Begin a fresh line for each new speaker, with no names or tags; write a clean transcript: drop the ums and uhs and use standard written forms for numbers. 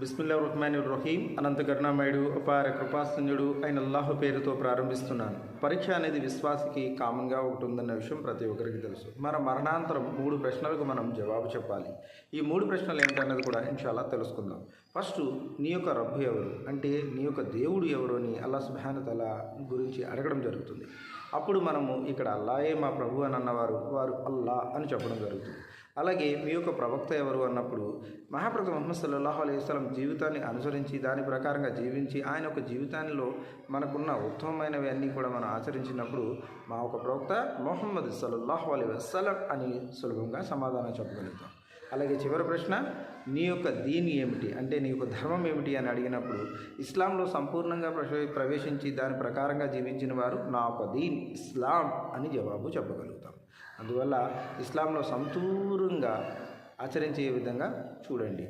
బిస్మిల్లాహిర్రహ్మానిర్రహీం. అనంత కరుణామయుడు అపార కృపాశూన్యుడు అయిన అల్లాహ్ పేరుతో ప్రారంభిస్తున్నాను. పరీక్ష అనేది విశ్వాసికి కామన్గా ఒకటి ఉందన్న విషయం ప్రతి ఒక్కరికి తెలుసు. మన మరణాంతరం 3 ప్రశ్నలకు మనం జవాబు చెప్పాలి. ఈ 3 ప్రశ్నలు ఏంటన్నది కూడా ఇన్షాల్లా తెలుసుకుందాం. ఫస్ట్, నీ యొక్క రబ్బు ఎవరు, అంటే నీ యొక్క దేవుడు ఎవరు అని అల్లాహ్ సుబ్హానహు వ తఆలా గురించి అడగడం జరుగుతుంది. అప్పుడు మనము ఇక్కడ అల్లాయే మా ప్రభు అని అన్నవారు వారు అల్లా అని చెప్పడం జరుగుతుంది. అలాగే మీ యొక్క ప్రవక్త ఎవరు అన్నప్పుడు మహాప్రభు ముహమ్మద్ సల్లల్లాహు అలైహి వసల్లం జీవితాన్ని అనుసరించి దాని ప్రకారంగా జీవించి ఆయన యొక్క జీవితాల్లో మనకున్న ఉత్తమమైనవి అన్నీ కూడా మనం ఆచరించినప్పుడు మా ఒక ప్రవక్త ముహమ్మద్ సల్లల్లాహు అలైహి వసల్లం అని సులభంగా సమాధానం చెప్పగలుగుతాం. అలాగే చివరి ప్రశ్న, నీ యొక్క దీని ఏమిటి, అంటే నీ యొక్క ధర్మం ఏమిటి అని అడిగినప్పుడు ఇస్లాంలో సంపూర్ణంగా ప్రవేశించి దాని ప్రకారంగా జీవించిన వారు నా ఒక దీన్ ఇస్లాం అని జవాబు చెప్పగలుగుతాం. అందువల్ల ఇస్లాంలో సంపూర్ణంగా ఆచరించే విధంగా చూడండి.